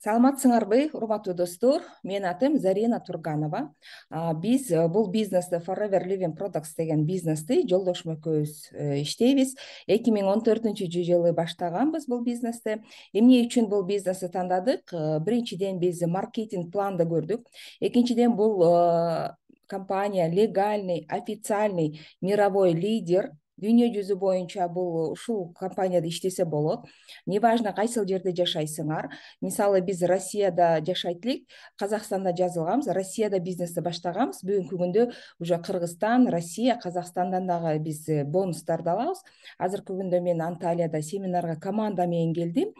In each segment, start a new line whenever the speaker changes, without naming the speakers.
Саламатсыңарбы, урматтуу достор. Менин атым Зарина Турганова. Биз бул бизнести Forever Living Products деген бизнести жолдошум экөөбүз иштейбиз. 2014-жылы баштаганбыз бул бизнести. Эмне үчүн бул бизнести тандадык? Биринчиден биз маркетинг планды көрдүк. Экинчиден бул компания легальный, официальный мировой лидер. Дүйнө жүзү боюнча бул ушул компанияда иштесе болот. Неважно кайсыл жерде жашайсыңар. Мисалы биз Россияда жашайт элек, Казакстанда жазылганбыз, Россияда бизнести баштаганбыз. Бүгүнкү күндө уже Кыргызстан, Россия, Казакстандан дагы биз бонустарды алабыз. Азыркы күндө мен Анталияда семинарга команда менен келдим.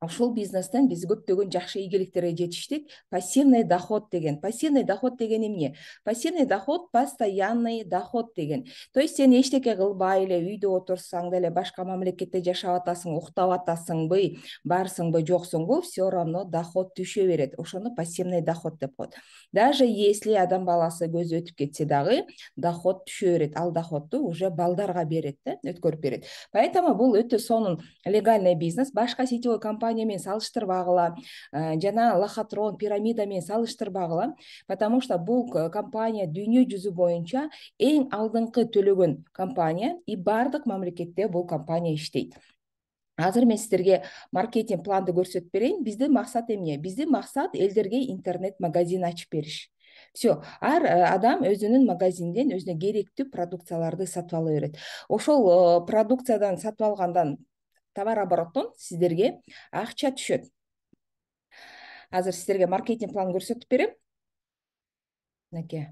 Ушул бизнестен биз көптөгөн жакшы ийгиликтерге жетиштик. Пассивный доход деген. Пассивный доход деген эмне? Пассивный доход постоянный доход деген. То есть сен эчтеке кылбай эле үйдө отурсаң деле, башка мамлекетте жашап атасың, уктап атасыңбы, барсыңбы, жоксуңбу, все равно доход түшө берет. Ошону пассивный доход деп коет. Даже если адам баласы көзү өтүп кетсе дагы, доход түшө берет. Ал доходду уже балдарга берет, өткөрүп берет. Поэтому бул өтө сонун легальный бизнес. Башка сетевой компания менен салыштырбагыла, жана лохотрон, пирамида менен салыштырбагыла, потому что бул компания дүйнө жүзү боюнча эң алдыңкы төлөгөн компания и бардык мамлекетте бул компания иштейт. Азыр мен сиздерге маркетинг планды көрсөтүп берейин. Биздин максат эмне? Биздин максат элдерге интернет магазин ачып бериш. Все, ар адам өзүнүн магазинден өзүнө керектүү продукцияларды сатып ала берет. Ошол продукциядан сатып алгандан, товар обороттон сиздерге акча түшөт. Азыр сиздерге маркетинг планын көрсөтүп берем. Мынакей.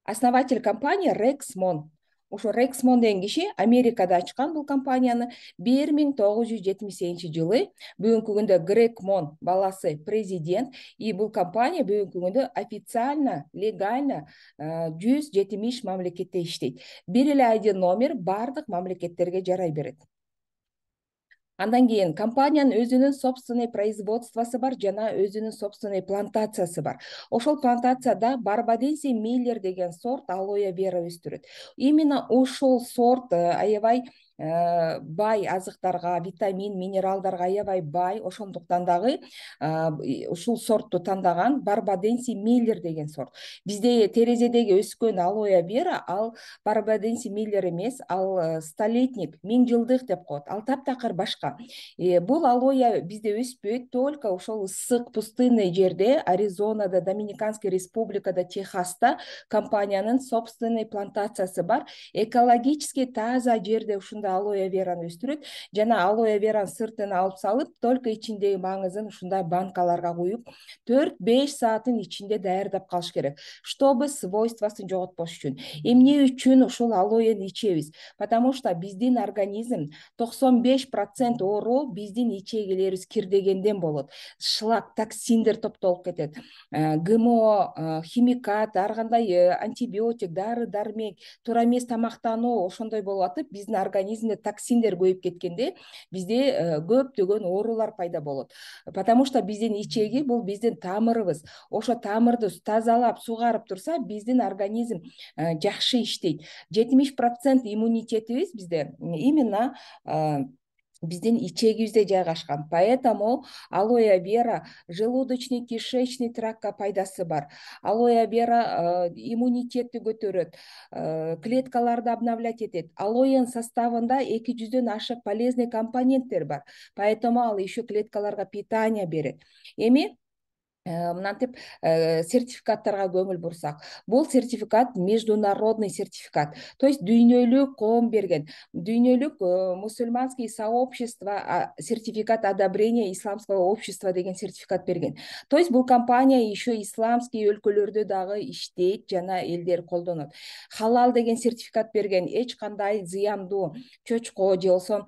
Основатель компании Рекс Мон. Ошо Рекс Мон деген киши Америкада ачкан бул компанияны 1978-жылы. Бүгүнкү күндө Грег Мон баласы президент, и бул компания бүгүнкү күндө официально, легально 170 мамлекетте иштейт. Бир эле ID номер бардык мамлекеттерге жарай берет. Андан кийин компаниянын өзүнүн собственный производствосу бар, жана өзүнүн собственный плантациясы бар. Ошол плантацияда Барбаденси Миллер деген сорт алоэ вера өстүрөт. Именно ошол сорт аябай бай азыктарга, витамин, минералдарга аябай бай. Ошондуктан дагы ушул сортту тандаган Барбаденси Миллер деген сорт. Бизде терезедеги өскөн алоэ вера ал Барбаденси Миллер эмес, ал столетник, 1000 жылдык деп коет. Ал таптакыр башка. Бул алоэ бизде өспөйт, только ошол ысык пустынный жерде, Аризонада, Доминиканский республикада, Техаста компаниянын собственный плантациясы бар. Экологически таза жерде ушундай алоэ вераны өстүрөт, жана алоэ веранын сыртын алып салып, только ичиндеги маңызын ушундай банкаларга куюп, 4-5 сааттын ичинде даярдап калыш керек, чтобы свойствосын жоготпош үчүн. Эмне үчүн ушул алоэни ичебиз? Потому что биздин организм 95% оору биздин ичегилерибиз кирдегенден болот. Шлак, токсиндер топтолуп кетет. ГМО, химикат, ар кандай антибиотик, дары дармек, туура эмес тамактануу ошондой болуп атып, биздин организмде токсиндер көбөйүп кеткенде бизде көптөгөн оорулар пайда болот. Потому что биздин ичеги бул биздин тамырыбыз. Ошо тамырды тазалап, сугарып турса, биздин организм жакшы иштейт. 70% иммунитетибиз бизде именно биздин ичегибизде жайгашкан. Поэтому алоэ вера желудочный, кишечный трактка пайдасы бар. Алоэ вера иммунитетти көтөрөт, клеткаларды обновлять этет. Алоэнын составында 200дөн ашык полезный компоненттер бар. Поэтому ал еще клеткаларга питание берет. Эми мынантип сертификаттарга көңүл бурсак, бул сертификат международный сертификат. То есть дүйнөлүк коом берген, дүйнөлүк мусульманский сообщество сертификат одобрения исламского общества деген сертификат берген. То есть бул компания еще исламский өлкөлөрдө дагы иштейт, жана элдер колдонот. Халал деген сертификат берген, эч кандай зыяндуу чөчкө же болсо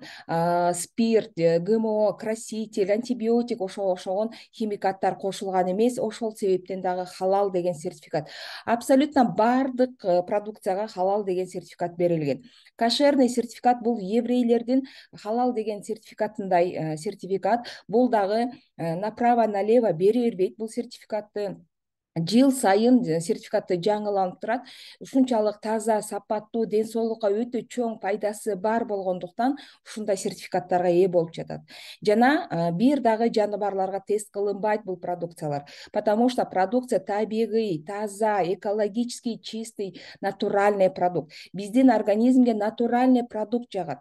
спирт, ГМО, краситель, антибиотик ошогон химикаттар кошулган эмес. Ошол себептен дагы халал деген сертификат. Абсолютно бардык продукцияга халал деген сертификат берилген. Кошерный сертификат бул еврейлердин халал деген сертификатындай сертификат. Бул дагы направо налево бере бербейт бул сертификатты. жыл сайын сертификаты жаңыланып турат. Ушунчалык таза, сапаттуу, ден соолукка өтө чоң пайдасы бар болгондуктан ушундай сертификаттарга ээ болуп жатат. Жана бир дагы жаныбарларга тест кылынбайт бул продукциялар, потому что продукция табигый, таза, экологически чистый, натуральный продукт. Биздин организмге натуральный продукт жагат.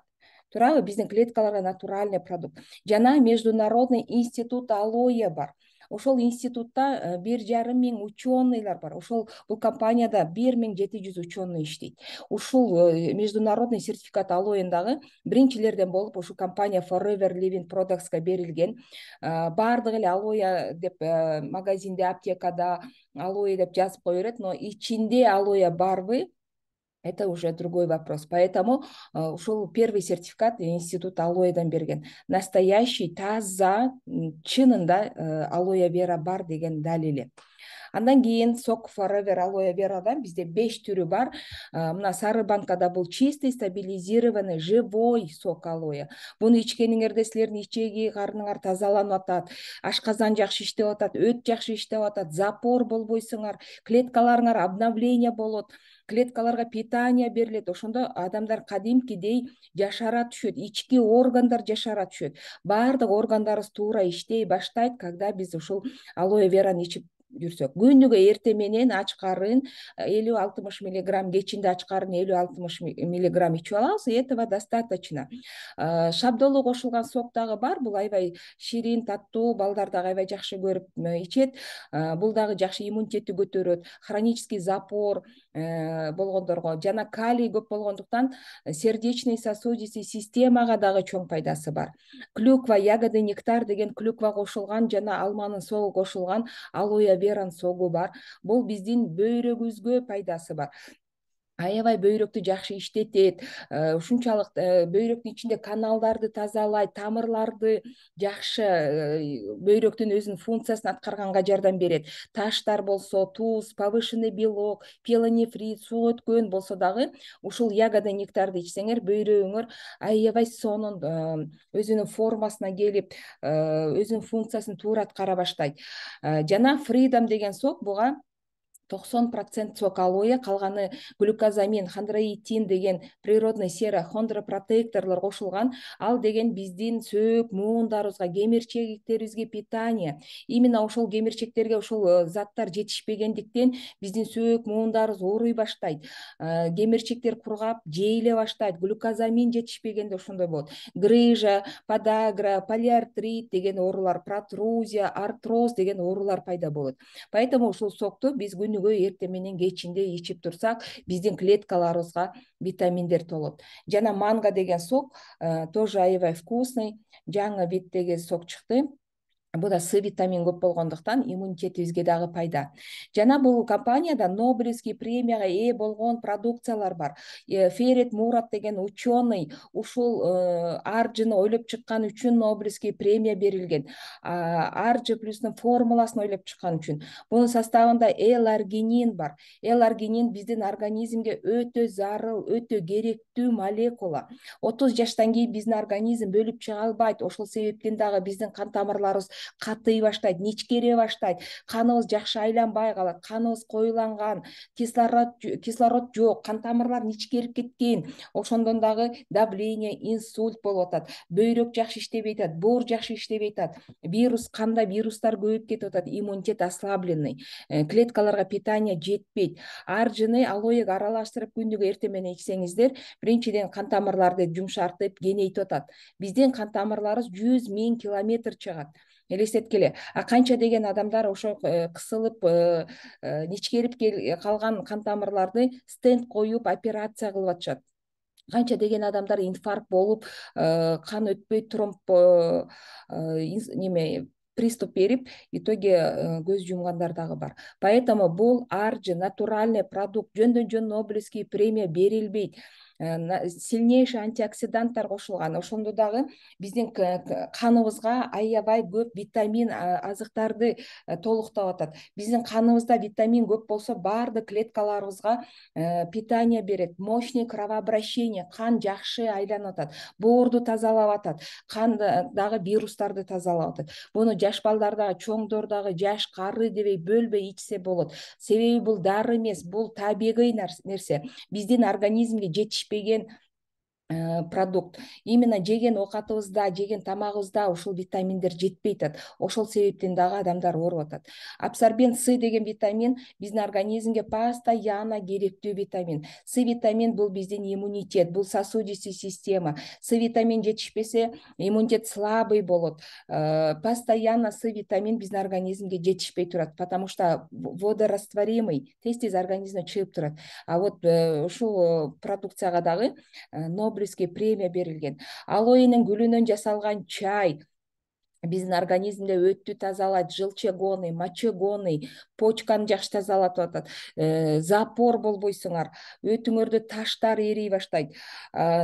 Туурабы? Биздин клеткаларга натуральный продукт. Жана Международный институт алоэ бар. Ошол институтта 1,5 миң ученыйлар бар. Ошол бул компанияда 1,700 ученый иштейт. Ушул международный сертификат алоэндагы биринчилерден болуп ушул компания Forever Living Products'ка берилген. Баардык эле алоэ деп магазинде, аптекада алоэ деп жазып кое берет, но ичинде алоэ барбы? Это уже другой вопрос. Поэтому ушул первый сертификат институт алоэдан берген. Настоящий, таза, чынында алоэ вера бар деген далили. Андан кийин сок Forever алоэ верадан бизде 5 түрү бар. Мына сары банкада бул чистый, стабилизированный, живой сок алоэ. Буну ичкениңерде силердин ичеги, карныңар тазаланып атат, ашказан жакшы иштеп атат, өт жакшы иштеп атат, запор болбойсуңар, клеткаларыңар обновление болот, клеткаларга питание берилет. Ошондо адамдар кадимкидей жашара түшөт, ички органдар жашара түшөт. Баардык органдарыбыз туура иштей баштайт, когда биз ушул алоэ вераны ичип жүрсөк. Күнүгө эртең менен ач карын 50-60 миллиграмм, кечинде ач карын 50-60 миллиграмм ичип алабыз, и этого достаточно. Шабдолу кошулган сок дагы бар. Бул аябай ширин, таттуу, балдар дагы аябай жакшы көрүп ичет. Бул дагы жакшы иммунитетти көтөрөт, хронический запор болгондорго жана калий көп болгондуктан сердечный сосудистый системага дагы чоң пайдасы бар. Клюква, ягоды, нектар деген клюква кошулган жана алманын согу кошулган алоэ веранын согу бар. Бул биздин бөйрөгүбүзгө пайдасы бар. Аябай бөйрөктү жакшы иштетет. Ушунчалык бөйрөктүн ичинде каналдарды тазалайт, тамырларды жакшы, бөйрөктүн өзүнүн функциясын аткарганга жардам берет. Таштар болсо, туз, повышенный белок, пиелонефрит, суу өткөн болсо дагы ушул ягода нектарды ичсеңер, бөйрөгүңөр аябай сонун өзүнүн формасына келип, өзүнүн функциясын туура аткара баштайт. Жана Freedom деген сок буга 90% сок алоэ, калганы глюкозамин, хондроитин деген природный сера хондропротекторлор кошулган. Ал деген биздин сөөк муундарыбызга, кемирчектерибизге питание. Именно ошол кемирчектерге ошол заттар жетишпегендиктен биздин сөөк муундарыбыз ооруй баштайт. Кемирчектер кургап, жейиле баштайт. Глюкозамин жетишпегенде ошондой болот. Грыжа, подагра, полиартрит деген оорулар, протрузия, артроз деген оорулар пайда болот. Поэтому ушул сокту биз күнүгө эртең менен кечинде ичип турсак, биздин клеткаларыбызга витаминдер толот. Жана манго деген сок тоже аябай вкусный, жаңы виттеги сок чыкты. Буда С витамин көп болгондуктан иммунитетибизге дагы пайда. Жана бул компанияда Нобелевский премияга ээ болгон продукциялар бар. Ферет Мурат деген ученый ушул аржыны ойлоп чыккан үчүн Нобелевский премия берилген. Аржы плюстун формуласын ойлоп чыккан үчүн. Бунун составында L-аргинин бар. L-аргинин биздин организмге өтө зарыл, өтө керектүү молекула. 30 жаштан кийин биздин организм бөлүп чыга албайт. Ошол себептен дагы биздин кан тамырларыбыз катый баштайт, ничкере баштайт, каныбыз жакшы айланбай калат, каныбыз коюланган, кислород жок, кан тамырлар ничкерип кеткен. Ошондон дагы давление, инсульт болуп атат, бөйрөк жакшы иштебей атат, боор жакшы иштебей атат, канда вирустар көбөйүп кетип атат, иммунитет ослабленный, клеткаларга питание жетпейт. Аржыны алоэге аралаштырып күнүгө эртең менен ичсеңиздер, биринчиден кан тамырларды жумшартып, кеңейтип атат. Биздин кан тамырларыбыз 100 000 километр чыгат. Элестеткиле, канча деген адамдар ошо кысылып, ничкерип калган кан тамырларды стенд коюп операция кылып атышат. Канча деген адамдар инфаркт болуп, кан өтпөй тромб приступ берип, в итоге көз жумгандар дагы бар. Поэтому бул аржы натуральный продукт, жөндөн жөн Нобелевский премия берилбейт. сильнейший антиоксиданттар кошулган. Ошондо дагы биздин каныбызга аябай көп витамин азыктарды толуктап атат. Биздин каныбызда витамин көп болсо баардык клеткаларыбызга питание берет, мощный кровообращение, кан жакшы айланып атат, боорду тазалап атат, кандагы вирустарды тазалап атат. Буну жаш балдар дагы, чоңдор дагы, жаш кары дебей бөлбөй ичсе болот. Себеби бул дары эмес, бул табигый нерсе. Биздин организмге жетишпеген продукт. Именно жеген оокатыбызда, жеген тамагыбызда ушул витаминдер жетпей атат. Ошол себептен дагы адамдар ооруп атат. Абсорбент С деген витамин биздин организмге постоянно керектүү витамин. С витамин бул биздин иммунитет, бул сосудистый система. С витамин жетишпесе иммунитет слабый болот. Постоянно С витамин биздин организмге жетишпей турат, потому что водорастворимый, тез организмден чыгып турат. А вот ушул продукцияга дагы Нобелевский премия берилген. Алоэнин гүлүнөн жасалган чай биздин организмде өттү тазалайт, желчегонный, мочегонный, почканы жакшы тазалатып атат. Запор болбойсуңар, өтүңөрдө таштар эрий баштайт.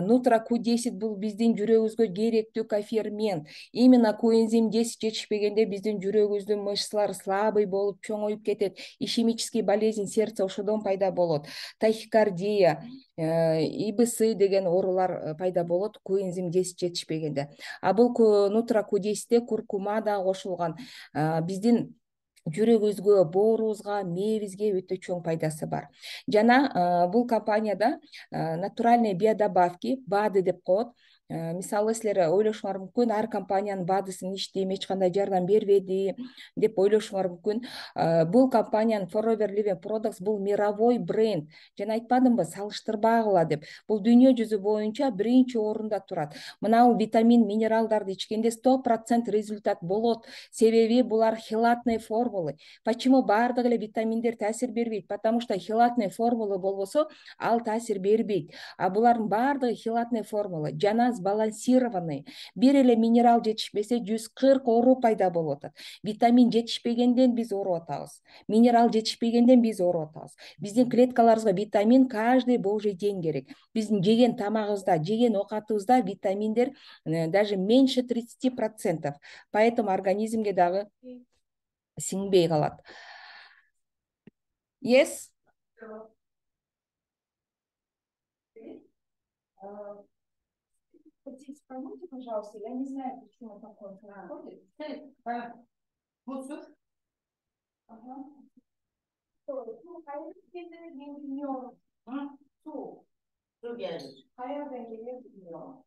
Нутра Q10 бул биздин жүрөгүбүзгө керектүү кофермент. Именно коэнзим 10 жетишпегенде биздин жүрөгүбүздүн мышцалары слабый болуп чоңоюп кетет. Ишемический болезнь сердца ошодон пайда болот. Тахикардия, ИБС деген оорулар пайда болот коэнзим 10 жетишпегенде. А бул Нутра Q10 куркума да кошулган. Биздин жүрөгүбүзгө, боорубузга, мээбизге өтө чоң пайдасы бар. Жана бул компанияда натуральные биодобавки, БАДы деп коет. Мисалы силер ойлошуңар мүмкүн, ар компаниянын БАДысын иштейм, эч кандай жардам бербеди деп ойлошуңар мүмкүн. Бул компаниянын Forever Living Products бул мировой бренд. Жана айтпадымбы, салыштырбагыла деп. Бул дүйнө жүзү боюнча биринчи орунда турат. Мына витамин, минералдарды ичкенде 100% результат болот. Себеби булар хелатный формулы. Почему баардык эле витаминдер таасир бербейт? Потому что хелатный формулы болбосо, ал таасир бербейт. А булардын баардыгы хелатный формулы, жана сбалансированный. Бир эле минерал жетишпесе 140 оору пайда болуп атат. Витамин жетишпегенден биз ооруп атабыз. Минерал жетишпегенден биз ооруп атабыз. Биздин клеткаларыбызга витамин каждый божий день керек. Биздин жеген тамагыбызда, жеген оокатыбызда витаминдер даже меньше 30%. Поэтому организмге дагы сиңбей калат. Yes? Здесь поймите, пожалуйста, я не знаю, почему такое происходит. Ага. Ну, кайрадан мен bilmiyorum. Su. Su gelir. Kayardan geliyor bilmiyorum.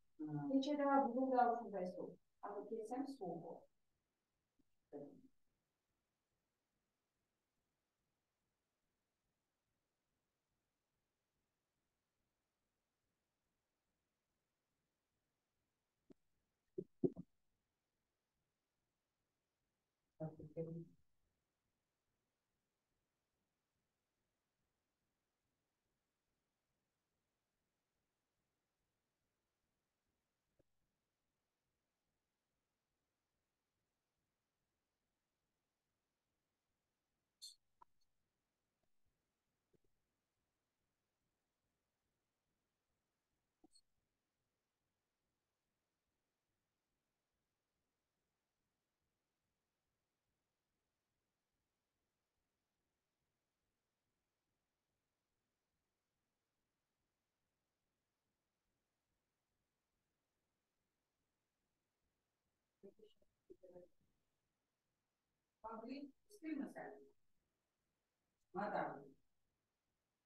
Geçe daha bugün daha şurada su. Ama kesem su bu.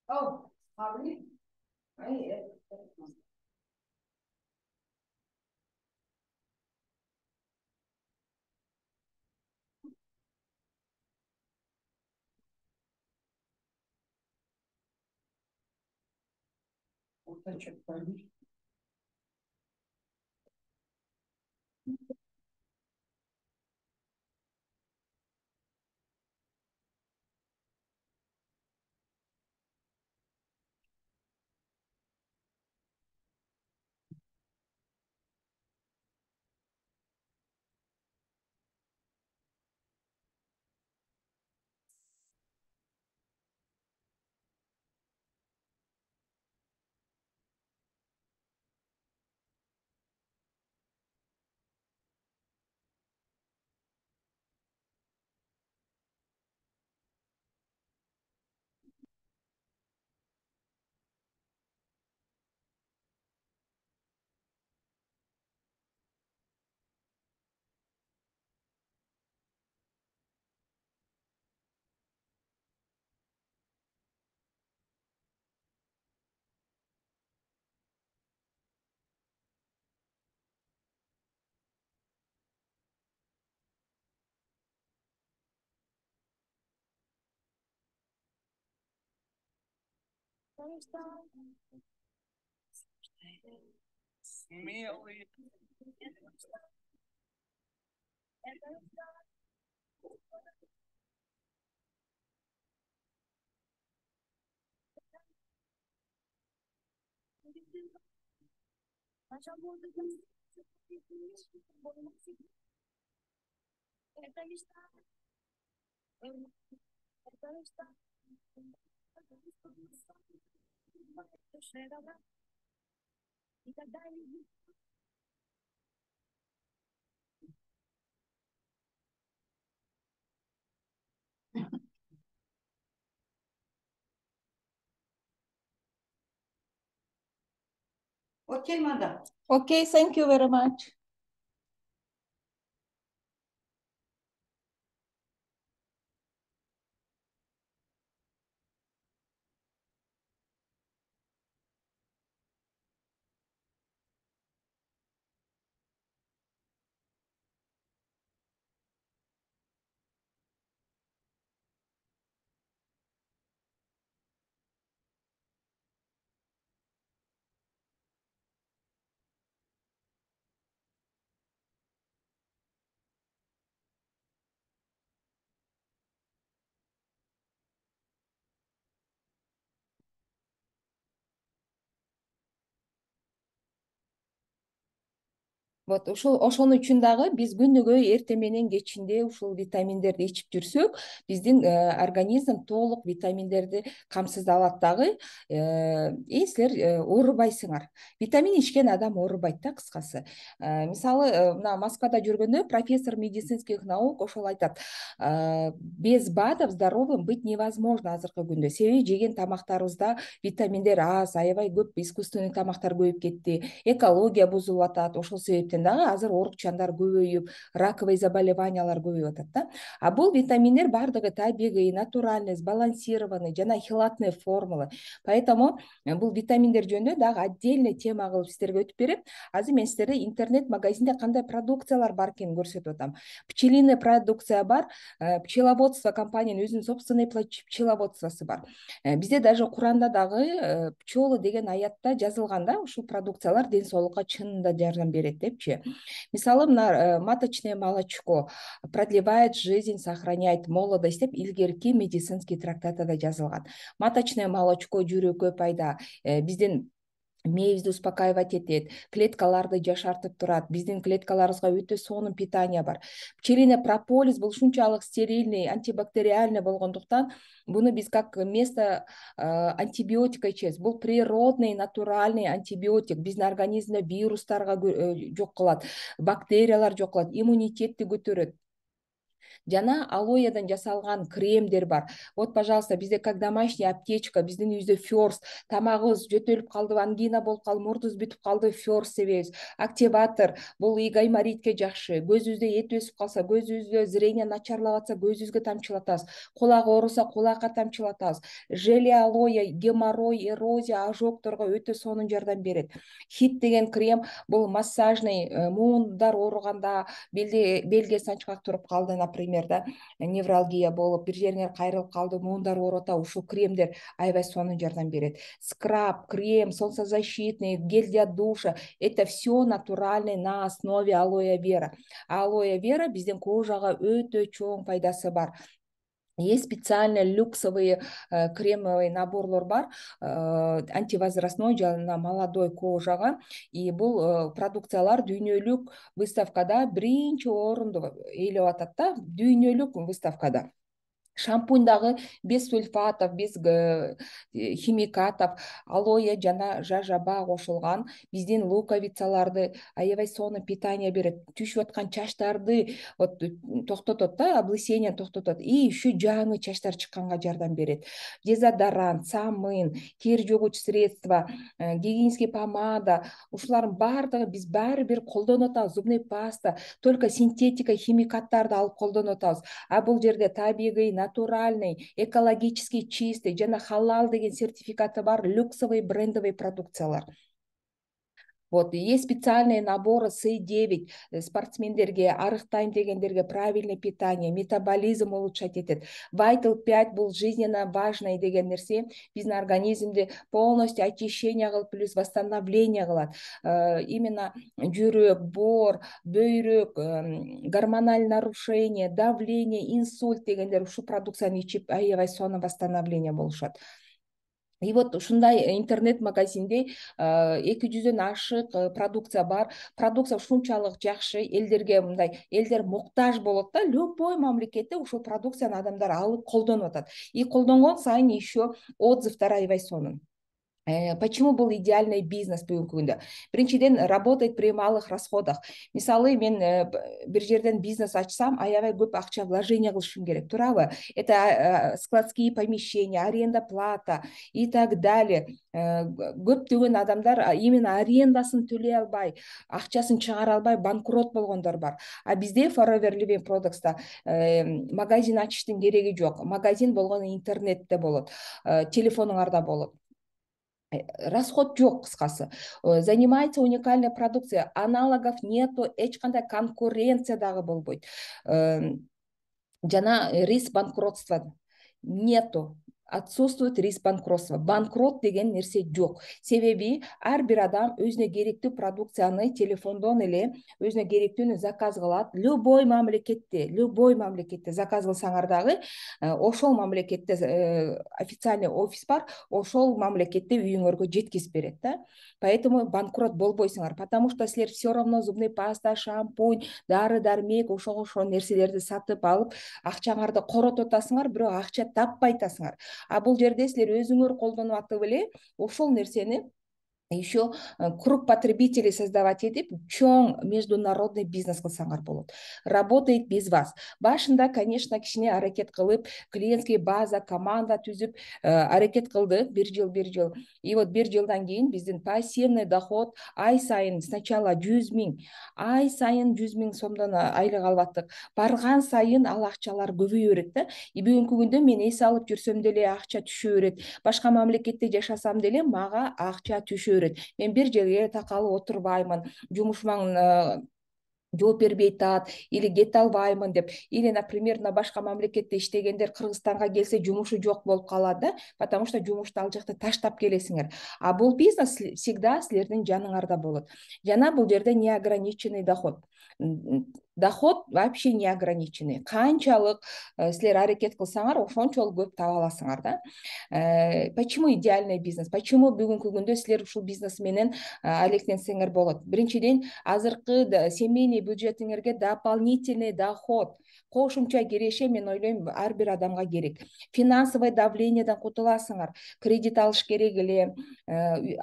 Oh, abi. Ay,
Okay, madam.
Okay, thank you very much. Вот ошон үчүн дагы биз күнүгө эртең менен кечинде ушул витаминдерди ичип жүрсөк, биздин организм толук витаминдерди камсыз алат дагы. Силер оорубайсыңар. Витамин ичкен адам оорубайт да, кыскасы. Мисалы, мына Москвада жүргөндө профессор медицинских наук ошол айтат: без БАДов здоровым быть невозможно азыркы күндө. Себеби жеген тамактарыбызда витаминдер аз, аябай көп искусственный тамактар көбөйүп кетти, экология бузулуп атат. Ошол себептен дагы азыр оорукчандар көбөйүп, раковый заболеваниялар көбөйүп атат да. А бул витаминдер баардыгы табигый, натуральный, сбалансированный жана хилатный формулы. Поэтому бул витаминдер жөнүндө дагы отдельный тема кылып сиздерге өтүп берем. Азыр мен сиздерге интернет магазинде кандай продукциялар бар экенин көрсөтүп атам. Пчелиный продукция бар, пчеловодство, компаниянын өзүнүн собственный пчеловодствосу бар. Бизде даже Куранда дагы пчелы деген аятта жазылган да, ушул продукциялар ден соолукка чынында жардам берет депчи. Мисалы, мына маточное молочко продлевает жизнь, сохраняет молодость деп илгерки медицинский трактатада жазылган. Маточное молочко жүрөккө пайда, биздин мээбизди успокаивать этет, клеткаларды жашартып турат. Биздин клеткаларыбызга өтө сонун питание бар. Пчелиный прополис бул ушунчалык стерильный, антибактериальный болгондуктан буну биз как вместо антибиотика ичебиз. Бул природный, натуральный антибиотик. Биздин организмде вирустарга жок кылат, бактериялар жок кылат, иммунитетти көтөрөт. Жана алоэдан жасалган кремдер бар. Вот, пожалуйста, бизде как домашняя аптечка, биздин үйдө ферс, тамагыбыз жөтөлүп калды, ангина болуп калды, мурдубуз бүтүп калды, ферс себебиз. Активатор, бул гайморитке жакшы. Көзүбүздө эт өсүп калса, көзүбүздө зрение начарлап атса, көзүбүзгө тамчылатабыз. Кулак ооруса, кулакка тамчылатабыз. Желе алоэ геморрой, эрозия, ожогторго өтө сонун жардам берет. Хит деген крем, бул массажный, муундар ооруганда, белге санчкак туруп калды, например, да, невралгия болуп, бир жериңер кайрылып калды, муундар ооруп атат, ушул кремдер аябай сонун жардам берет. Скраб, крем, солнцезащитный, гель для душа — это все натуральный на основе алоэ вера. Алоэ вера биздин кожага өтө чоң пайдасы бар. Есть специальные люксовые кремовый наборлор бар, антивозрастной жана молодой кожага. И бул продукциялар дүйнөлүк выставкада биринчи орунду ээлеп атат да, дүйнөлүк выставкада. Шампунь дагы без сульфатов, без химикатов, алоэ жана жажаба кошулган. Биздин луковицаларды аябай сонун питание берет. Түшүп аткан чачтарды вот токтотот да, облысение токтотот. И еще жаңы чачтар чыкканга жардам берет. Дезодорант, самын, тер жугуч средство, гигиенический помада, ушулардын баардыгы биз баары бир колдонуп атабыз. Зубный паста, только синтетика, химикаттарды алып колдонуп атабыз. А бул жерде табигый, натуральный, экологически чистый жана халал деген сертификаты бар люксовый брендовый продукциялар. Вот, есть специальные наборы С9 спортсмендерге, арықтайм дегендерге правильное питание, метаболизм улучшать етет. Vital 5 бұл жизненно важный деген нәрсе біздің организмде полностью очищение қылып, плюс восстановление қылады. Именно жүрек, бор, бөйрек, гормональное нарушение, давление, инсульт дегендер ушу продукцияны ичип аябай сонун восстановление болушат. И вот ушундай интернет-магазинде 200дөн ашык продукция бар. Продукция ушунчалык жакшы, элдерге мындай элдер муктаж болот да, любой мамлекетте ушул продукцияны адамдар алып колдонуп атат. И колдонгон сайын еще отзывдар аябай сонун. Почему был идеальный бизнес бүгүнкү күндө? Биринчиден, работает при малых расходах. Мисалы, мен бир жерден бизнес ачсам, аябай көп акча вложение кылышым керек, туурабы? Это складские помещения, аренда плата и так далее. Көптөгөн адамдар именно арендасын төлөй албай, акчасын чыгара албай банкрот болгондор бар. А бизде Forever Living Products'та магазин ачыштын кереги жок. Магазин болгону интернетте болот, телефонуңарда болот. Расход жоқ, кыскасы. Занимается уникальной продукцией, аналогов нету, эч кандай конкуренция дагы болбойт. Жана риск банкротства нету. Отсутствует риск банкротства. Банкрот деген нерсе жок. Себеби ар бир адам өзүнө керектүү продукцияны телефондон эле өзүнө керектүүнү заказ кылат. Любой мамлекетте заказ кылсаңар дагы ошол мамлекетте официальный офис бар, ошол мамлекетте үйүңөргө жеткизип берет да. Поэтому банкрот болбойсуңар, потому что силер все равно зубный паста, шампунь, дары дармек, ошол нерселерди сатып алып акчаңарды коротуп атасыңар, бирок акча таппай атасыңар. А бул жерде силер өзүңөр колдонуп атып эле ошол нерсени еще круг потребителей создавать етіп, чоң международный бизнес кылсаңар болот. Работает без вас. Башында, конечно, кичине аракет кылып, клиентский база, команда түзүп аракет кылды бир жыл. И вот бир жылдан кийин биздин пассивный доход ай сайын сначала 100 000, ай сайын 100 000 сомдон айлык алып аттык. Барган сайын ал акчалар көбөйө берет да. И бүгүнкү күндө мен эс алып жүрсөм деле акча түшө берет. Башка мамлекетте жашасам деле мага акча түшө берет. Мен бир жерге такалып отурбаймын, жумушума жооп бербей атат или кете албаймын деп, или, например, башка мамлекетте иштегендер Кыргызстанга келсе жумушу жок болуп калат да, потому что жумушту ал жакта таштап келесиңер. А бул бизнес всегда силердин жаныңарда болот. Жана бул жерде неограниченный доход. Доход вообще неограниченный. Канчалык силер аракет кылсаңар, ошончолук көп таба аласыңар да. Почему идеальный бизнес? Почему бүгүнкү күндө силер ушул бизнес менен алектенсеңер болот? Биринчиден, азыркы семейный бюджетиңерге дополнительный доход, кошумча киреше, мен ойлойм, ар бир адамга керек. Финансовый давлениеден кутуласыңар. Кредит алыш керек эле,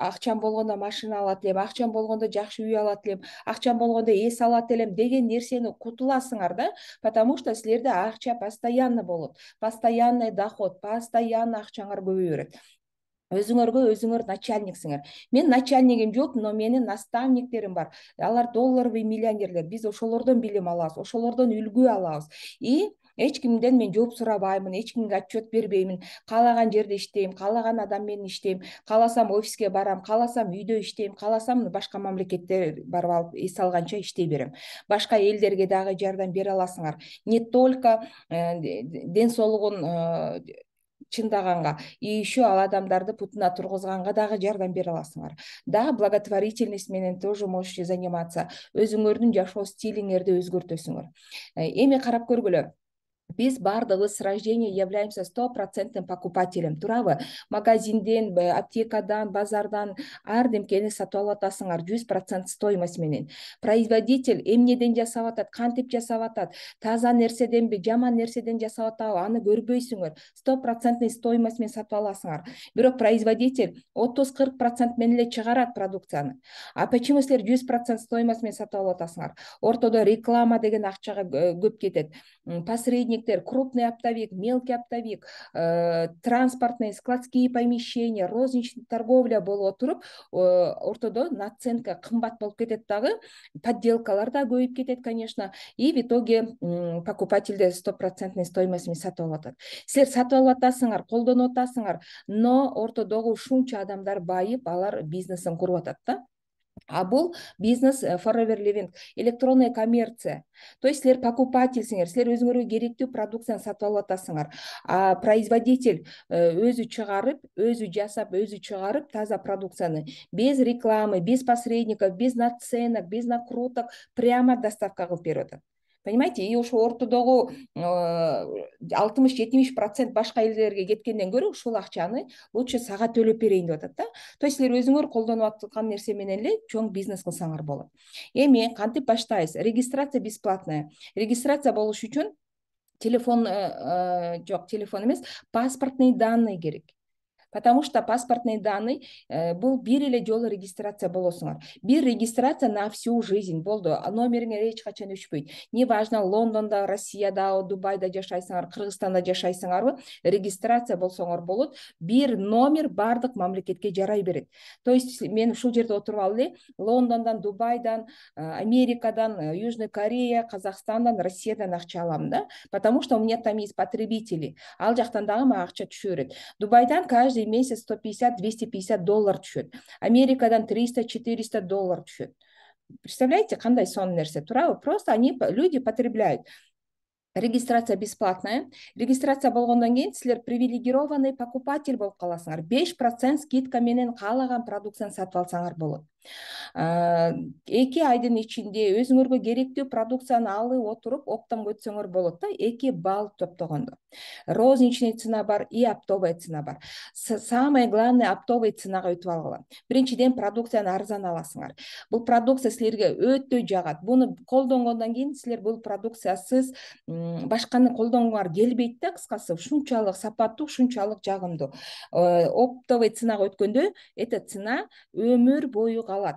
акчам болгондо машина алат элем, акчам болгондо жакшы үй алат элем, акчам болгондо эс алат элем деген нерсени кутуласыңар да, потому что силерде акча постоянно болот, постоянный доход, постоянно акчаңар көбөйө берет. Өзүңөргө өзүңөр начальниксиңер. Мен начальнигим жок, но менин наставниктерим бар. Алар долларовый миллионерлер. Биз ошолордон билим алабыз, ошолордон үлгү алабыз. И эч кимден мен жооп сурабаймын, эч кимге отчет бербеймин. Каалаган жерде иштейм, каалаган адам менен иштейм, кааласам офиске барам, кааласам үйдө иштейм, кааласам башка мамлекетте барып алып эс алганча иштей берем. Башка элдерге дагы жардам бере аласыңар. Не только ден соолугун чындаганга, и еще ал адамдарды путуна тургузганга дагы жардам бере аласыңар. Да, благотворительность менен тоже можете заниматься. Өзүңөрдүн жашоо стилиңерди өзгөртөсүңөр. Эми карап көргүлө. Биз бардыгыбыз с рождения являемся 100% покупателем, туурабы? Магазинден, аптекадан, базардан ар демкени сатып алып атасыңар 100% стоимость менен. Производитель эмнеден жасап атат, кантип жасап атат, таза нерседенби, жаман нерседен жасап атабы, аны көрбөйсүңөр. 100% стоимость менен сатып аласыңар. Бирок производитель 30-40% менен эле чыгарат продукцияны. А почему силер 100% стоимость менен сатып алып атасыңар? Ортодо реклама деген акчага көп кетет. Посредник, крупный оптовик, мелкий оптовик, транспортные, складские помещения, розничная торговля болуп туруп, ортодо наценка кымбат болуп кетет дагы, подделкалар да көбөйүп кетет, конечно, и в итоге покупательде 100% стоимость менен сатып алып атат. Силер сатып алып атасыңар, колдонуп атасыңар, но ортодогу ушунча адамдар байып, алар бизнесин куруп атат да. А бул бизнес forever living, электронная коммерция. То есть силер покупательсиңер, силер өзүңөргө керектүү продукцияны сатып алып атасыңар. А производитель өзү чыгарып, өзү жасап, өзү чыгарып таза продукцияны без рекламы, без посредников, без наценок, без накруток прямо доставка кылып берип атат. Понимаете, и ошо ортодогу 60-70% башка элдерге кеткенден көрө ушул акчаны лучше сага төлөп берейин деп атат да. То есть силер өзүңөр колдонуп аткан нерсе менен эле чоң бизнес кылсаңар болот. Эми кантип баштайбыз? Регистрация бесплатная. Регистрация болуш үчүн телефон жок, телефон эмес, паспортный данные керек. Потому что паспортные данные бул бир эле жолу регистрация болосуңар. Бир регистрация на всю жизнь болду. Номериңер эч качан өчпөйт. Неважно, Лондонда, Россияда, Дубайда жашайсыңар, Кыргызстанда жашайсыңарбы, регистрация болсоңор болот. Бир номер бардык мамлекетке жарай берет. То есть мен ушул жерде отуруп алып эле Лондондан, Дубайдан, Америкадан, Южной Корея, Казахстандан, Россиядан акча алам да. Потому что у меня там есть потребители. Ал жактан дагы мага акча түшө берет. Дубайдан каждый месяц 150-250 доллар түшөт. Америкадан 300-400 доллар түшөт. Представляете, кандай сонун нерсе, туурабы? Просто люди потребляют. Регистрация бесплатная. Регистрация болгондон кийин силер привилегированный покупатель болуп каласыңар. 5% скидка менен каалаган продукцияны сатып алсаңар болот. 2 айдын ичинде өзүңөргө керектүү продукцияны алып отуруп оптомго өтсөңөр болот да, 2 балл топтогондо. Розничный цена бар и оптовая цена бар. Самое главное, оптовый ценага өтүп алгыла. Биринчиден продукцияны арзан аласыңар. Бул продукция силерге өтө жагат. Буну колдонгондон кийин силер бул продукциясыз башканы колдонгуңар келбейт да, кыскасы. Ушунчалык сапаттуу, ушунчалык жагымдуу. Оптовый ценага өткөндө эта цена өмүр бою калат.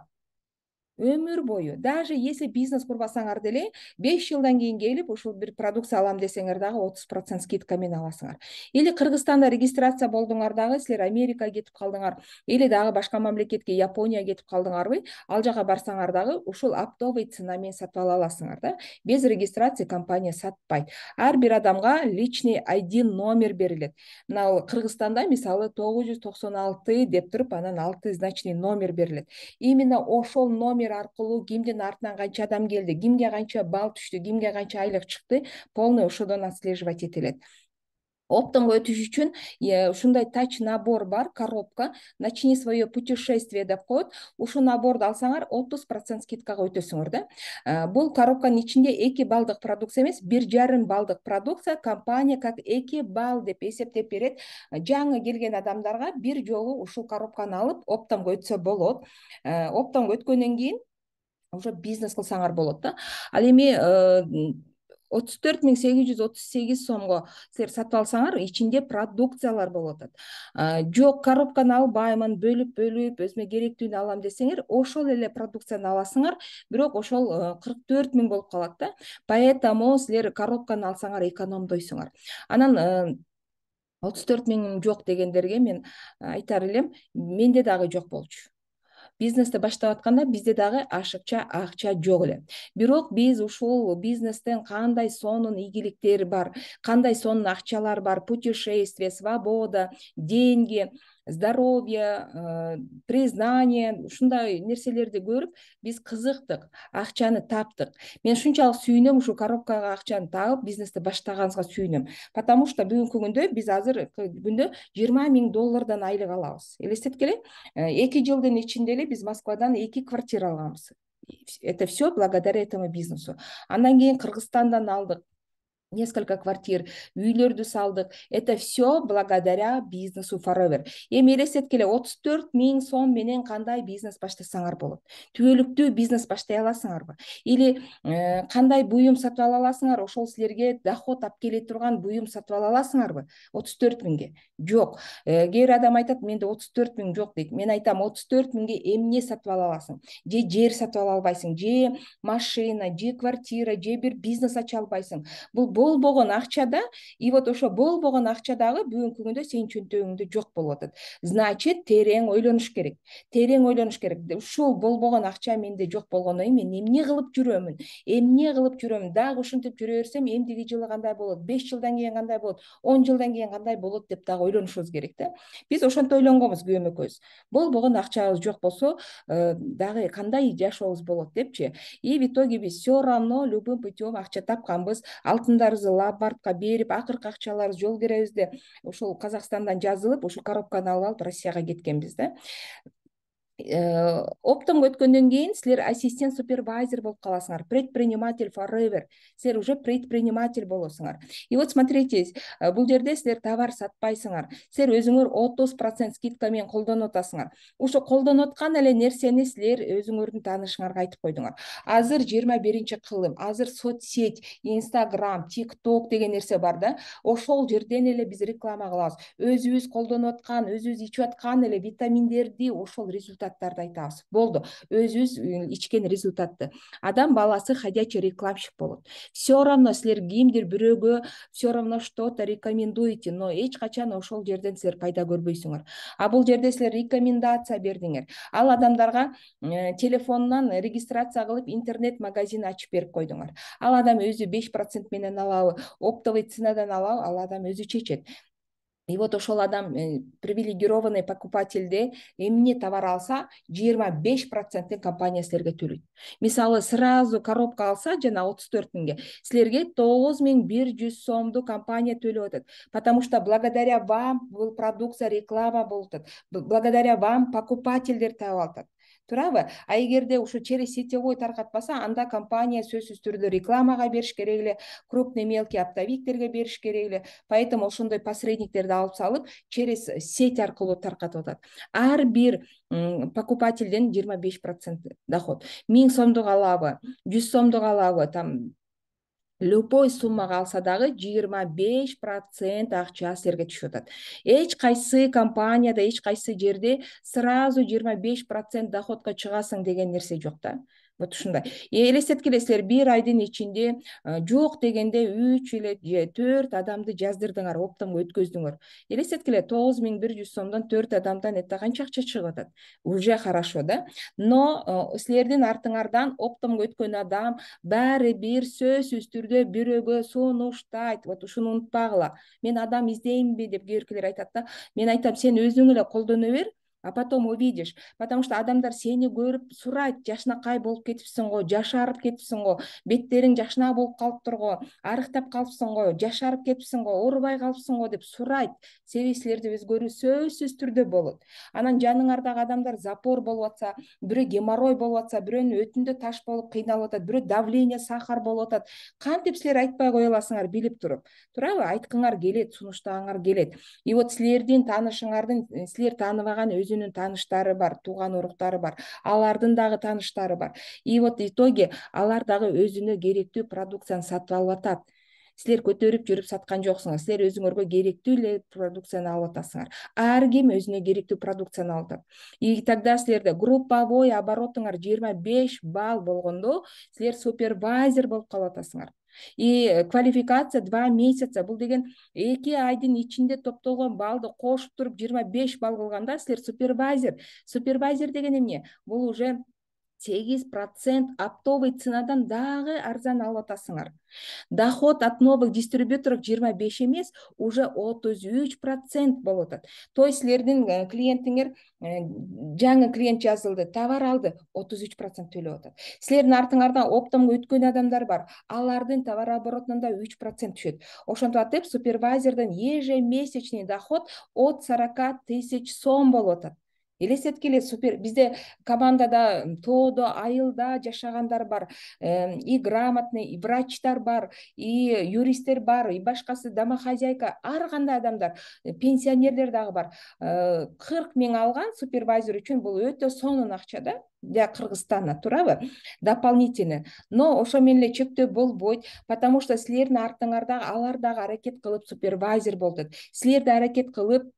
Өмүр бою. Даже если бизнес курбасаңар деле 5 жылдан кийин келип ушул бир продукция алам десеңер дагы 30% скидка менен аласыңар. Или Кыргызстанда регистрация болдуңар дагы, силер Америкага кетип калдыңар, или дагы башка мамлекетке, Японияга кетип калдыңарбы, ал жака барсаңар дагы ушул оптовый цена менен сатып ала аласыңар да. Без регистрации компания сатпайт. Ар бир адамга личный ID номер берилет. Мына Кыргызстанда мисалы 996 деп туруп, анан 6 значный номер берилет. Именно ошол номер аркылуу кимдин артынан канча адам келди, кимге канча балл түштү, кимге канча айлык чыкты, полный ошодон отслеживать этилет. Оптомго өтүш үчүн ушундай тач набор бар, коробка, начни свое путешествие деп коет. Ушу наборду алсаңар 30% скидкага өтөсүңөр да. Бул коробканын ичинде 2 балдык продукция эмес, 1,5 балдык продукция компания как 2 балл деп эсептеп берет. Жаңы келген адамдарга бир жолу ушул коробканы алып оптомго өтсө болот. Оптомго өткөндөн кийин уже бизнес кылсаңар болот да. Ал эми 34.838 сомго силер сатып алсаңар, ичинде продукциялар болуп атат. Жок, коробканы албаймын, бөлүп өзүмө керектүүнү алам десеңер, ошол эле продукцияны аласыңар, бирок ошол 44 000 болуп калат да. Поэтому силер коробканы алсаңар экономдойсуңар. Анан 34 000 жок дегендерге мен айтар элем, менде дагы жок болчу. Бизнести баштап атканда бизде дагы ашыкча акча жок эле. Бирок биз ушул бизнестен кандай сонун ийгиликтери бар, кандай сонун акчалар бар, путешествие, свобода, деньги, здоровье, признание, ушундай нерселерди көрүп, биз кызыктык, акчаны таптык. Мен ушунчалык сүйүнөм, ушу коробкага акчаны тагып бизнести баштаганыбызга сүйүнөм. Потому что бүгүнкү күндө биз азыр күндө 20 000 доллардан айлык алабыз. Элестеткиле, 2 жылдын ичинде эле биз Москвадан 2 квартира алганбыз. Это все благодаря этому бизнесу. Андан кийин Кыргызстандан алдык несколько квартир, үйлөрдү салдык. Это все благодаря бизнесу Forever. Эми элестеткиле, 34 000 сом менен кандай бизнес баштасаңар болот? Түбөлүктүү бизнес баштай аласыңарбы? Или кандай буюм сатып ала аласыңар? Ошол силерге доход алып келе турган буюм сатып ала аласыңарбы? 34 000ге? Жок. Кээ бир адам айтат, менде 34 000 жок дейт. Мен айтам, 34 000ге эмне сатып ала аласың? Же жер сатып ала албайсың, же машина, же квартира, же бир бизнес ача албайсың. Бул болбогон акчада, и вот ошо болбогон акча дагы бүгүнкү күндө сенин чөнтөгүңдө жок болуп атат. Значит, терең ойлонуш керек. Терең ойлонуш керек. Ушул болбогон акча менде жок болгондон кийин мен эмне кылып жүрөмүн? Эмне кылып жүрөмүн? Дагы ушинтип жүрө берсем, эмдиги жылы кандай болот? 5 жылдан кийин кандай болот? 10 жылдан кийин кандай болот деп дагы ойлонушубуз керек да. Биз ошентип ойлонгонбуз күйөөм экөөбүз. Болбогон акчабыз жок болсо, дагы кандай жашообуз болот депчи. И в итоге биз все равно любым путем акча тапканбыз, алтындарыбызды ломбардка берип, акыркы акчаларыбыз жол киребизде ушул Казакстандан жазылып, ушул коробканы алып алып Россияга кеткенбиз да. Оптомго өткөндөн кийин силер ассистент супервайзер болуп каласыңар. Предприниматель forever. Силер уже предприниматель болосуңар. И вот смотрите, бул жерде силер товар сатпайсыңар. Силер өзүңөр 30% скидка менен колдонуп атасыңар. Ошо колдонуп аткан эле нерсени силер өзүңөрдүн таанышыңарга айтып койдуңар. Азыр 21 кылым, азыр соцсеть, Instagram, TikTok деген нерсе бар да. Ошол жерден эле биз реклама кылабыз. Өзүбүз колдонуп аткан, өзүбүз ичип аткан эле витаминдерди, ошол результаттарды айтабыз. Болду. Өзүбүз ичкен результатты. Адам баласы ходячий рекламщик болот. Все равно силер кимдир бирөөгө все равно что-то рекомендуете, но эч качан ошол жерден силер пайда көрбөйсүңөр. А бул жерде силер рекомендация бердиңер. Ал адамдарга телефонунан регистрация кылып интернет магазин ачып берип койдуңар. Ал адам өзү 5% менен алабы, оптовый ценадан алабы, ал адам өзү чечет. И вот ошол адам привилегированный покупательде эмне товар алса, 25% компания силерге төлөйт. Мисалы, сразу коробка алса, жана 34 миңге, силерге 9100 сомду компания төлөп атат. Потому что благодаря вам бул продукция реклама болуп атат. Благодаря вам покупательдер таап атат. Туурабы? А эгерде ушу через сетевой таркатпаса, анда компания сөзсүз түрдө рекламага бериш керек эле, крупный мелкий оптовиктерге бериш керек эле. Поэтому ошондой посредниктерди алып салып, через сеть аркылуу таркатып атат. Ар бир покупательден 25% доход. 1000 сомдук алабы, 100 сомдук алабы, там любой суммага алса дагы 25% акча силерге түшүп атат. Эч кайсы компанияда, эч кайсы жерде сразу 25% доходко чыгасың деген нерсе жок да. Вот ушундай. Элестеткиле, силер бир айдын ичинде жок дегенде 3 или 4 адамды жаздырдыңар, оптомго өткөздүңөр. Элестеткиле, 9100 сомдон 4 адамдан это канча акча чыгып атат? Уже хорошо да. Но силердин артыңардан оптомго өткөн адам баары бир сөзсүз түрдө бирөөгө сунуштайт. Вот ушуну унутпагыла. Мен адам издеймби деп кээ айтат да. Мен айтам, сен өзүң эле колдоно бер, а потом увидишь. Потому что адамдар сени көрүп сурайт, жашынакай болуп кетипсиң го, жашарып кетипсиң го, беттериң жашнаа болуп калыптыр го, арыктап калыпсың го, жашарып кетипсиң го, оорубай калыпсың го деп сурайт. Себеби силерди өзгөрүү сөзсүз түрдө болот. Анан жаныңардагы адамдар запор болуп атса, бирөө геморрой болуп атса, бирөөнүн өтүндө таш болуп кыйналып атат, бирөө давление, сахар болуп атат. Кантип силер айтпай кое аласыңар билип туруп? Туурабы? Айткыңар келет, сунуштагыңар келет. И вот силердин таанышыңардын, силер тааныбаган өзүнүн тааныштары бар, тууган уруктары бар, алардын дагы тааныштары бар. И вот в итоге алар дагы өзүнө керектүү продукцияны сатып алып атат. Силер көтөрүп жүрүп саткан жоксуңар, силер өзүңөргө керектүү эле продукцияны алып атасыңар. Ар ким өзүнө керектүү продукцияны алып атат. И тогда силерде групповой оборотуңар 25 балл болгондо, силер супервайзер болуп калып атасыңар. И квалификация 2 месяца. Бул деген 2 айдын ичинде топтолгон балды кошуп туруп 25 балл кылганда силер супервайзер. Супервайзер деген эмне? Бул уже 8% оптовый ценадан дагы арзан алып атасыңар. Доход от новых дистрибьюторов 25 эмес, уже 33% болуп атат. То есть силердин клиентиңер, жаңы клиент жазылды, товар алды, 33% төлөп атат. Силердин артыңардан оптомго өткөн адамдар бар, алардын товар оборотунан да 3% түшөт. Ошентип атып, супервайзердин ежемесячный доход от 40 000 сом болуп атат. Элестеткиле, супер. Бизде командада тоодо, айылда жашагандар бар, и грамотный, и врачтар бар, и юристтер бар, и башкасы домохозяйка, ар кандай адамдар, пенсионерлер дагы бар. 40 000 алган супервайзер үчүн бул өтө сонун акча да, для Кыргызстана, туурабы? Дополнительно. Но ошо менен эле чектөө болбойт, потому что силердин артыңарда алар дагы аракет кылып супервайзер болуп атат. Силер да аракет кылып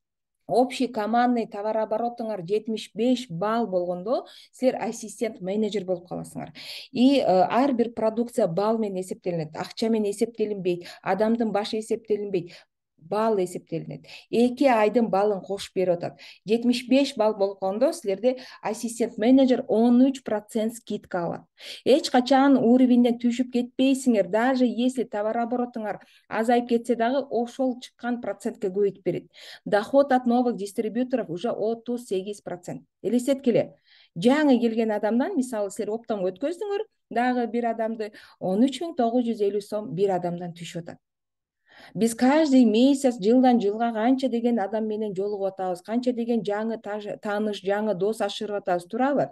общий командный товарооборотуңар 75 балл болгондо силер ассистент менеджер болуп каласыңар. И ар бир продукция балл менен эсептелинет, акча менен эсептелинбейт, адамдын башы эсептелинбейт, балл эсептелинет. 2 айдын баллын кошуп берип атат. 75 балл болгондо силерде ассистент менеджер 13% скидка алат. Эч качан уровеньден түшүп кетпейсиңер, даже если товарооборотуңар азайып кетсе дагы ошол чыккан процентке көбөйтүп берет. Доход от новых дистрибьюторов уже 38%. Элестеткиле, жаңы келген адамдан, мисалы силер оптом өткөздүңөр, дагы бир адамды 13.950 сом бир адамдан түшүп атат. Биз каждый месяц, жылдан жылга канча деген адам менен жолугуп атабыз, канча деген жаңы тааныш, жаңы дос ашырып атабыз, туурабы?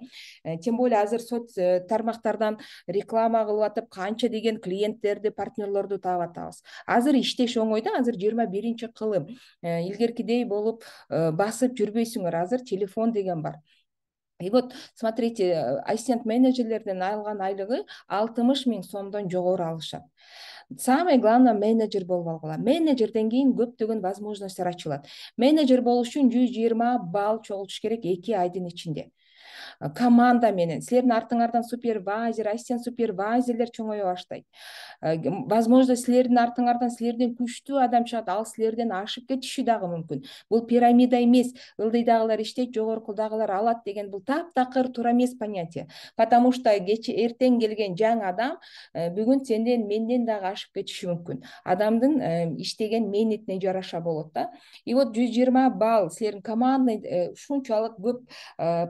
Тем более азыр соц тармактардан реклама кылып атып, канча деген клиенттерди, партнерлорду таап атабыз. Азыр иштеш оңой да, азыр 21-кылым. Илгеркидей болуп басып жүрбөйсүңөр, азыр телефон деген бар. И вот, смотрите, ассистент менеджерлерден алган айлыгы 60 000 сомдон жогору алышат. Самое главное, менеджер болуп алгыла. Менеджерден кийин көптөгөн возможностьтор ачылат. Менеджер болуш үчүн 120 балл чогултуш керек 2 айдын ичинде. Команда менен силердин артыңардан супервайзер, ассистент супервайзерлер чоңое баштайт. Возможно, силердин артыңардан силерден күчтүү адам чыгат, ал силерден ашып кетиши дагы мүмкүн. Бул пирамида эмес, ылдыйдагылар иштейт, жогоркудагылар алат деген бул таптакыр туура эмес понятие. Потому что эртең келген жаңы адам бүгүн сенден, менден дагы ашып кетиши мүмкүн. Адамдын иштеген мээнетине жараша болот да. И вот 120 балл силердин командный ушунчалык көп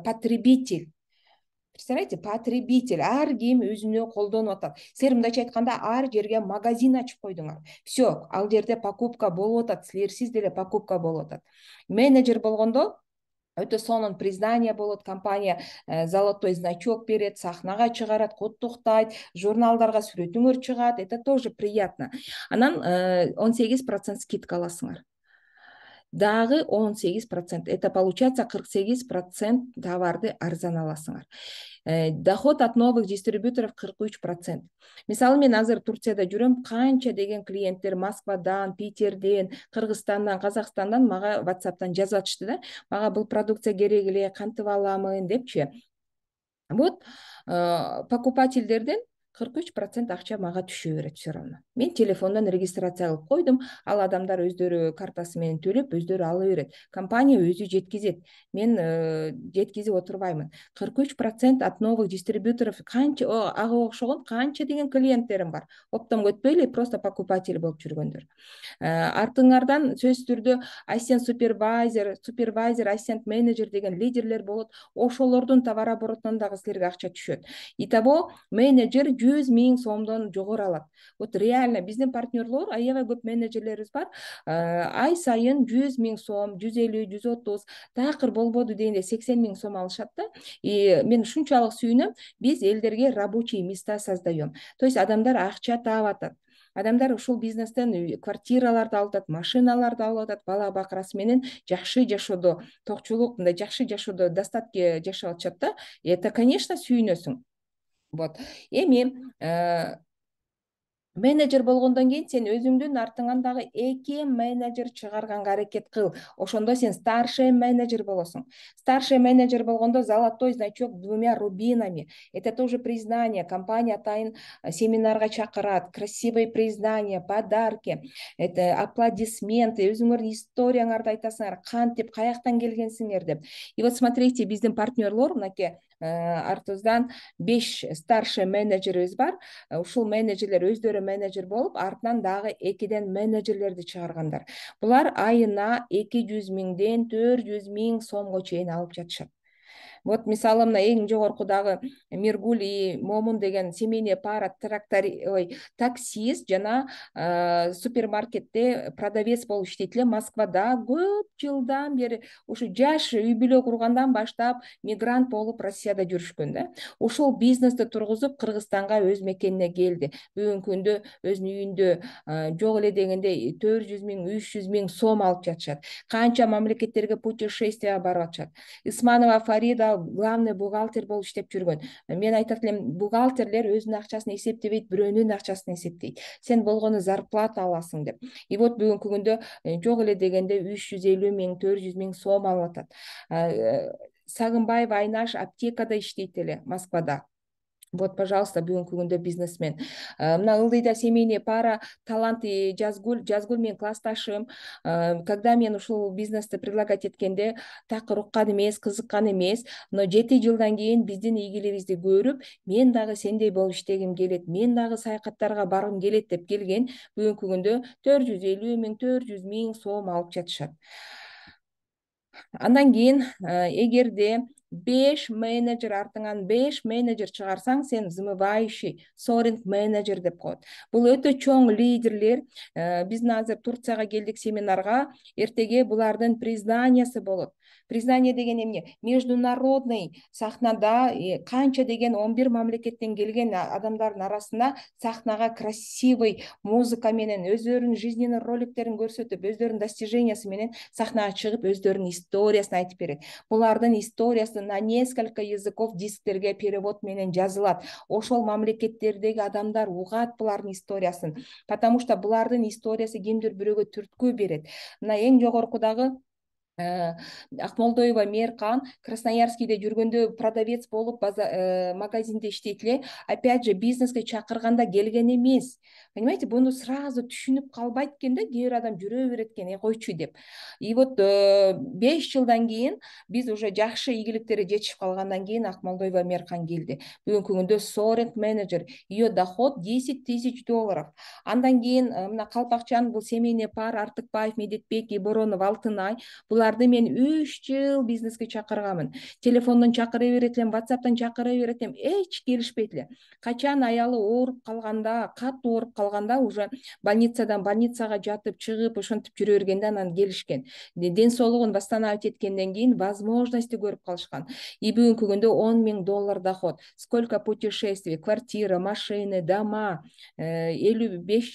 потребитель. Представляете, потребитель, ар ким өзүнө колдонуп атат. Силер мындайча айтканда ар жерге магазин ачып койдуңар. Все, ал жерде покупка болуп атат, силерсиз деле покупка болуп атат. Менеджер болгондо өтө сонун признание болот, компания золотой значок берет, сахнага чыгарат, куттуктайт, журналдарга сүрөтүңөр чыгат, это тоже приятно. Анан 18% скидка аласыңар. Дагы 18%. Это получается 48% товарды арзан аласыңар. Доход от новых дистрибьюторов 43%. Мисалы мен азыр Турцияда жүрөм, канча деген клиенттер Москвадан, Питерден, Кыргызстандан, Казакстандан мага WhatsApp'тан жазып атышты да. Мага бул продукция керек эле, кантип аламын депчи. Вот покупательдерден 43% акча мага түшө берет все равно. Мен телефондон регистрация кылып койдум, ал адамдар өздөрү картасы менен төлөп, өздөрү ала берет. Компания өзү жеткизет. Мен жеткизип отурбаймын. 43% от новых дистрибьюторов, канча ага окшогон канча деген клиенттерим бар. Оптом өтпөй эле просто покупатель болуп жүргөндөр. Артыңардан сөзсүз түрдө ассистент супервайзер, ассистент менеджер деген лидерлер болот. Ошолордун товарооборотунан дагы силерге акча түшөт. Итого менеджер 100 000 сомдон жогору алат. Вот реально биздин партнерлор, аябай көп менеджерлерибиз бар. Ай сайын 100 000 сом, 150, 130, такыр болбоду дегенде 80 000 сом алышат да. И мен ушунчалык сүйүнөм, биз элдерге рабочие места создаем. То есть адамдар акча таап атат. Адамдар ушул бизнестен квартираларды алып атат, машиналарды алып атат, бала бакырасы менен жакшы жашоодо, токчулук мындай жакшы жашоодо достатке жашап атышат да. Это, конечно, сүйүнөсүң. Вот. Эми менеджер болгондон кийин сен өзүңдүн артыңан дагы 2 менеджер чыгарганга аракет кыл. Ошондо сен старший менеджер болосуң. Старший менеджер болгондо золотой значок 2 рубинами. Это тоже признание. Компания атайын семинарга чакырат, красивые признания, подарки, это аплодисменты, өзүңөрдүн историяңарды айтасыңар, кантип, каяктан келгенсиңер деп. И вот смотрите, биздин партнерлор мынакей артыбыздан 5 старший менеджерибиз бар. Ушул менеджерлер өздөрү менеджер болуп, артынан дагы 2ден менеджерлерди чыгаргандар. Булар айына 200 000ден 400 000 сомго чейин алып жатышат. Вот мисалы мына эң жогоркудагы Миргуль и Момун деген семейный пара, таксист жана супермаркетте продавец болуп иштейт эле. Москвада көп жылдан бери ушу жаш үй бүлө кургандан баштап мигрант болуп Россияда жүрүшкөн да. Ушул бизнести тургузуп Кыргызстанга өз мекенине келди. Бүгүнкү күндө өзүнүн үйүндө жок эле дегенде 400 000, 300 000 сом алып жатышат. Канча мамлекеттерге путешествия барып атышат. Исманова Фарида главный бухгалтер болуп иштеп жүргөн. Мен айтат элем, бухгалтерлер өзүнүн акчасын эсептебейт, бирөөнүн акчасын эсептейт. Сен болгону зарплата аласың деп. И вот бүгүнкү күндө жок эле дегенде 350 000, 400 000 сом алып атат. Сагынбаев Айнаш аптекада иштейт эле, Москвада. Вот, пожалуйста, бүгүнкү күндө бизнесмен. Мына ылдыйда семейная пара, талант и Жазгүл мен классташым. Когда мен ушул бизнести предлагать эткенде, такыр уккан эмес, кызыккан эмес, но 7 жылдан кийин биздин ийгилигибизди көрүп, мен дагы сендей болуп иштегим келет, мен дагы саякаттарга баргым келет деп келген. Бүгүнкү күндө 450 000, 400 000 сом алып жатышат. Андан кийин эгерде 5 менеджер артыңан 5 менеджер чыгарсаң, сен замывающий соринг менеджер деп коет. Бул өтө чоң лидерлер. Биздин азыр Турцияга келдик семинарга. Эртеге булардын признаниясы болот. Признание деген эмне? Международный сахнада канча деген 11 мамлекеттен келген адамдардын арасында сахнага красивый музыка менен өздөрүнүн жизненный роликтерин көрсөтүп, өздөрүнүн достижениясы менен сахнага чыгып, өздөрүнүн историясын айтып берет. Булардын историясы на несколько языков дисктерге перевод менен жазылат. Ошол мамлекеттердеги адамдар угат булардын историясын. Потому что булардын историясы кимдир бирөөгө түрткү берет. Мына эң жогоркудагы Акмолдоева Меркан Красноярскийде жүргөндө продавец болуп магазинде иштейт эле. Опять же, бизнеске чакырганда келген эмес. Понимаете, буну сразу түшүнүп калбайт экен да, кээ бир адам жүрө берет экен, койчу деп. И вот 5 жылдан кийин биз уже жакшы ийгиликтерге жетишип калгандан кийин Акмолдоева Меркан келди. Бүгүнкү күндө соринг менеджер, ее доход $10 000. Андан кийин мына Калпакчан, бул семейный пара, Артыкбаев, Медетбек и Боронов, Алтынай. Буларды мен 3 жыл бизнеске чакырганмын. Телефондон чакыра берет элем, WhatsApp'тан чакыра берет элем, эч келишпейт эле. Качан аялы ооруп калганда, катуу ооруп калганда, уже больницага жатып чыгып, ошентип жүрө бергенде анан келишкен. Ден соолугун восстановить эткенден кийин возможности көрүп калышкан. И бүгүнкү күндө $10 000 доход. Сколько путешествий, квартира, машины, дома. 55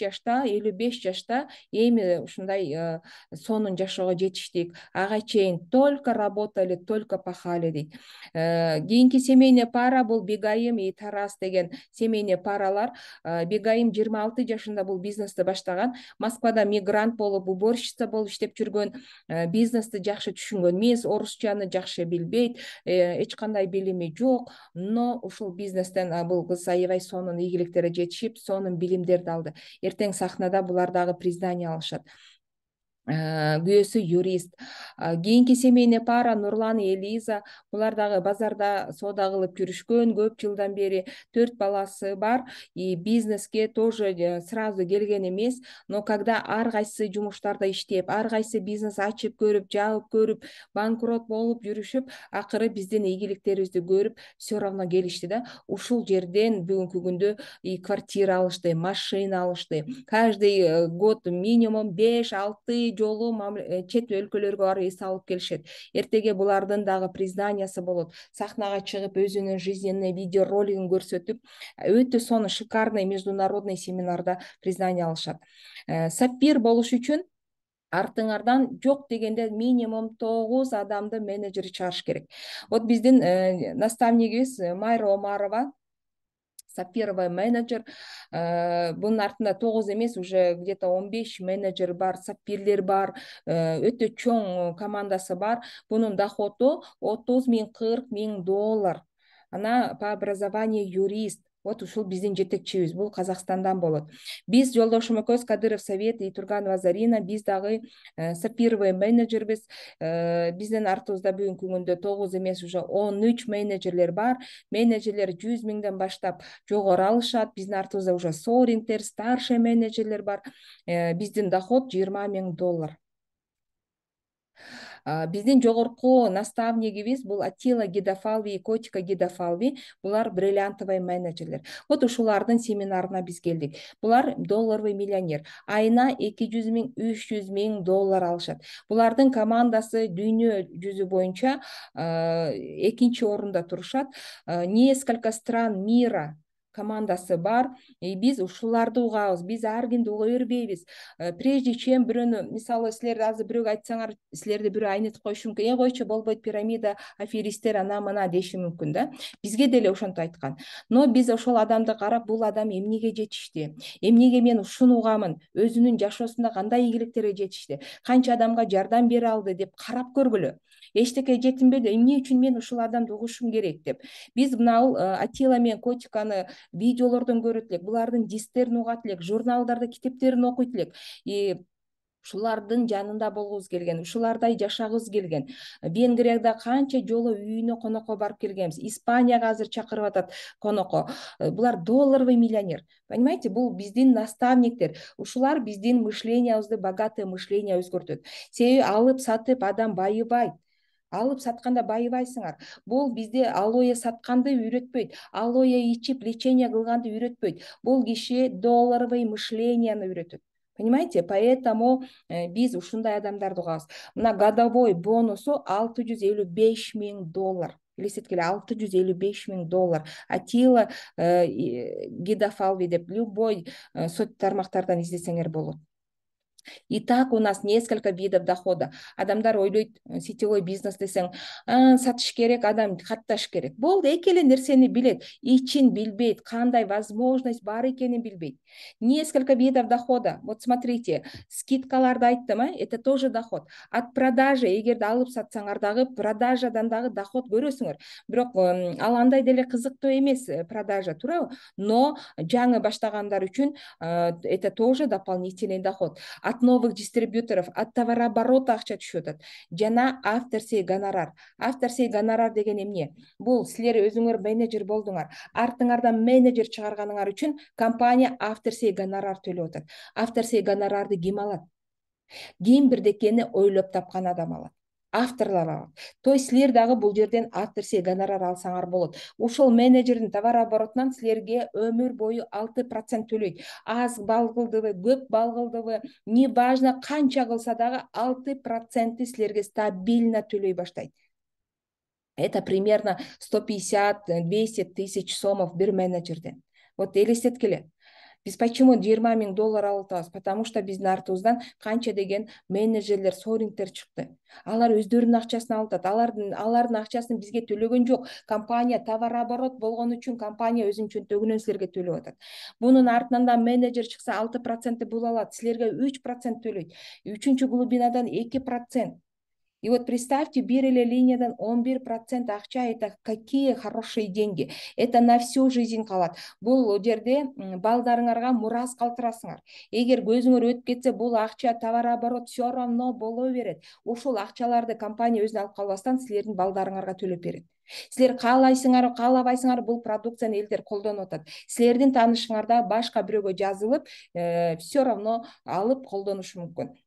жашта эми ушундай сонун жашоого жетиштик. Ага чейин только работали, только пахали дейт. Кийинки семейный пара бул Бегайым и Тарас деген семейный паралар. Бегайым 26 жашында бул бизнести баштаган. Москвада мигрант болуп, уборщица болуп иштеп жүргөн, бизнести жакшы түшүнгөн эмес, орусчаны жакшы билбейт, эч кандай билими жок, но ушул бизнестен бул кыз аябай сонун ийгиликтерге жетишип, сонун билимдерди алды. Эртең сахнада булар дагы признание алышат. Күйөөсү юрист. Кийинки семейный пара Нурлан и Элиза. Булар дагы базарда соода кылып жүрүшкөн, көп жылдан бери 4 баласы бар. И бизнеске тоже сразу келген эмес, но когда ар кайсы жумуштарда иштеп, ар кайсы бизнес ачып көрүп, жаап көрүп, банкрот болуп жүрүшүп, акыры биздин ийгиликтерибизди көрүп, все равно келишти да. Ушул жерден бүгүнкү күндө и квартира алышты, машина алышты. Каждый год минимум 5-6 жолу чет өлкөлөргө барып эс алып келишет. Эртеге булардын дагы признаниясы болот. Сахнага чыгып, өзүнүн жизненный видео ролигин көрсөтүп, өтө сонун шикарный международный семинарда признание алышат. Сапир болуш үчүн артыңардан жок дегенде минимум 9 адамды менеджер чыгарыш керек. Вот биздин наставнигибиз Майра Омарова, сапировый менеджер. Bunun артында 9 эмес, уже где-то 15 менеджер бар, сапирлер бар, өтө чоң командасы бар. Bunun доходу 30 000, 40 000 доллар. Ана по образованию юрист. Вот ушул биздин жетекчибиз, бул Казакстандан болот. Биз жолдошум экөөбүз, Кадыров Совет и Турганова Зарина, биз дагы сапировый менеджербиз. Биздин артыбызда бүгүнкү күндө 9 эмес, уже 13 менеджерлер бар. Менеджерлер 100 000ден баштап жогору алышат. Биздин артыбызда уже сорингтер, старший менеджерлер бар. Биздин доход $20 000. Биздин жогорку наставнигибиз бул Атила Гидафалви и Котика Гидафалви. Булар бриллиантовый менеджерлер. Вот ушулардын семинарына биз келдик. Булар долларовый миллионер. Айына 200 000, 300 000 доллар алышат. Булардын командасы дүйнө жүзү боюнча экинчи орунда турушат. Несколько стран мира командасы бар. Биз ушуларды угабыз, биз ар кимди уга бербейбиз. Прежде чем бирөөнү, мисалы силер азыр бирөөгө айтсаңар, силерди бирөө айнытып коюшу мүмкүн. Койчу, болбойт, пирамида, аферисттер ана мына деши мүмкүн да. Бизге деле ошентип айткан. Но биз ошол адамды карап, бул адам эмнеге жетишти? Эмнеге мен ушуну угамын? Өзүнүн жашоосунда кандай ийгиликтерге жетишти? Канча адамга жардам бере алды деп карап көргүлө. Эчтеке жетинбеди, эмне үчүн мен ушул адамды угушум керек деп. Биз мына Атила мен Котиканы видеолордон көрөт элек, булардын дистерин угат элек, журналдарды, китептерин окуйт элек. Ушулардын жанында болгубуз келген, ушулардай жашагыбыз келген. Венгрияда канча жолу үйүнө конокко барып келгенбиз. Испанияга азыр чакырып атат конокко. Булар долларовый миллионер. Понимаете, бул биздин наставниктер. Ушулар биздин мышлениябызды, богатое мышление өзгөртөт. Себеби алып сатып адам байыбайт. Алып сатканда байыбайсыңар. Бул бизде алоэ сатканды үйрөтпөйт. Алоэ ичип лечение кылганды үйрөтпөйт. Бул киши долларовый мышлениени үйрөтөт. Понимаете? Поэтому биз ушундай адамдарды угабыз. Мына годовой бонусу $655,000. Элестеткиле, $655,000. Атила Гидафалви деп любой соц тармактардан издесеңер болот. И так у нас несколько видов дохода. Адамдар ойлойт, сетевой бизнес десең, сатыш керек, адам катташ керек. Болду, эки эле нерсени билет, ичин билбейт, кандай возможность бар экенин билбейт. Несколько видов дохода. Вот смотрите, скидкаларды айттым, это тоже доход. От продажи, эгерде алып сатсаңар дагы, продажадан дагы доход көрөсүңөр. Бирок ал андай деле кызыктуу эмес продажа, туурабы? Но жаңы баштагандар үчүн это тоже дополнительный доход. От новых дистрибьюторов, от товарооборота акча түшүп атат. Жана авторский гонорар. Авторский гонорар деген эмне? Бул силер өзүңөр менеджер болдуңар. Артыңардан менеджер чыгарганыңар үчүн компания авторский гонорар төлөп атат. Авторский гонорарды ким алат? Ким бирдекени ойлоп тапкан адам алат. Авторлар алат. То есть силер дагы бул жерден авторский гонорар алсаңар болот. Ушул менеджердин товарооборотунан силерге өмүр бою 6% төлөйт. Аз бал кылдыбы, көп бал кылдыбы, не важно канча кылса дагы 6% силерге стабильно төлөй баштайт. Это примерно 150-200 тысяч сомов бир менеджерден. Вот элестеткиле. Биз почему $20,000 алып атабыз? Потому что биздин артыбыздан канча деген менеджерлер, сорингтер чыкты. Алар өздөрүнүн акчасын алып атат. Алардын акчасын бизге төлөгөн жок. Компания товарооборот болгон үчүн компания өзүнүн чөнтөгүнөн силерге төлөп атат. Бунун артынан да менеджер чыкса 6% бул алат, силерге 3% төлөйт. Үчүнчү глубинадан 2%. И вот представьте, бир эле линиядан 11% акча, это какие хорошие деньги. Это на всю жизнь калат. Бул жерде балдарыңарга мурас калтырасыңар. Эгер көзүңөр өтүп кетсе, бул акча товарооборот все равно боло берет. Ушул акчаларды компания өзүнө алып калбастан силердин балдарыңарга төлөп берет. Силер каалайсыңар, каалабайсыңар, бул продукцияны элдер колдонуп атат. Силердин таанышыңарда башка бирөөгө жазылып, все равно алып колдонушу мүмкүн.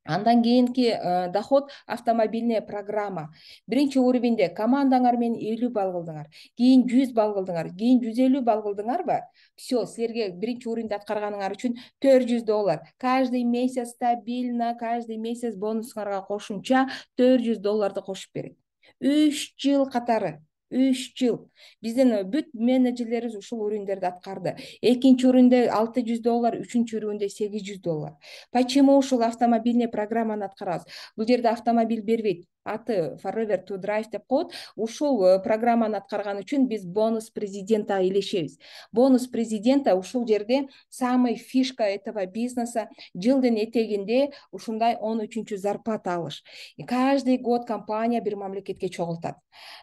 Андан кийинки доход автомобильная программа. Биринчи уровеньде командаңар менен 50 балл кылдыңар, кийин 100 балл кылдыңар, кийин 150 балл кылдыңарбы? Все, силерге биринчи уровеньде аткарганыңар үчүн $400. Каждый месяц стабильно, каждый месяц бонусуңарга кошумча $400 кошуп берет. 3 жыл катары. 3 жыл. Биздин бүт менеджерлерибиз ушул уровеньдерди аткарды. Экинчи уровеньде $600, үчүнчү уровеньде $800. Почему ушул автомобильный программаны аткарабыз? Бул жерде автомобиль бербейт. Аты Forever to Drive деп коет. Ушул программаны аткарган үчүн биз бонус президента илешебиз. Бонус президента ушул жерде самый фишка этого бизнеса. Жылдын этегинде ушундай 13-чү зарплата алыш. Каждый год компания бир мамлекетке чогултат.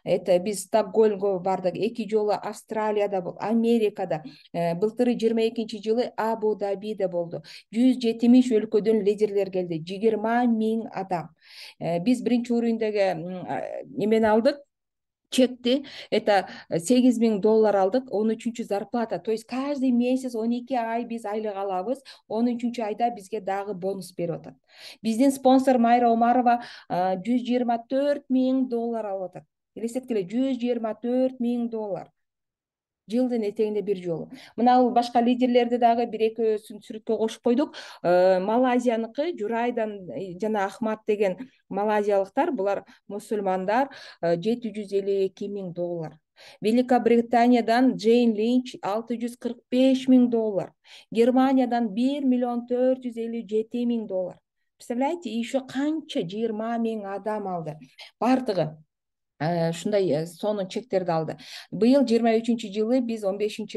Это биз Стокгольмго бардык, 2 жолу Австралияда, Америкада, былтыры 22-жылы Абу-Дабиде болду. 170 өлкөдөн лидерлер келди, 20,000 адам. Биз биринчи уровеньдеги эмени алдык, чекти, это $8,000 алдык, 13-чү зарплата. То есть каждый месяц 12 ай биз айлык алабыз, 13-чү айда бизге дагы бонус берип атат. Биздин спонсор Майра Омарова $124,000 алып атат. Элестеткиле, $124,000. Жылдын этегинде бир жолу. Мына башка лидерлерди дагы бир экөөсүн сүрөткө кошуп койдук. Малайзияныкы Журайдан жана Ахмат деген малайзиялыктар, булар мусулмандар, $752,000. Великобританиядан Джейн Линч 645 миң доллар. Германиядан 1 миллион 457 миң доллар. Представляете, еще қанша 20 миң адам алды. Бардығы ушундай сонун чектерди алды. Быйыл 23-жылы биз 15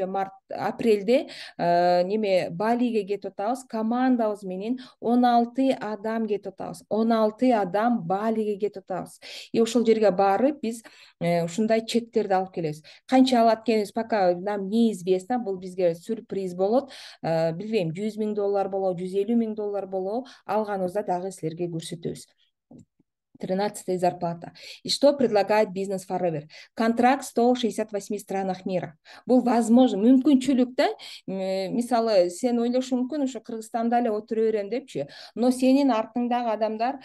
апрелде неме Балиге кетип атабыз. Командабыз менен 16 адам кетип атабыз. 16 адам Балиге кетип атабыз. Ошол жерге барып биз ушундай чектерди алып келебиз. Канча алат экенибиз пока нам неизвестно. Бул бизге сюрприз болот. Билбейм, 100 миң доллар болобу, 150 миң доллар болобу. Алганыбызда дагы силерге көрсөтөбүз. 13-я зарплата. И что предлагает бизнес Forever? Контракт в 168 странах мира. Бұл возможно, мүмкүнчүлүк да. Мисалы, сен ойлошуң мүмкүн, ушу Кыргызстанда эле отура берем депчи. Но сенин артыңдагы адамдар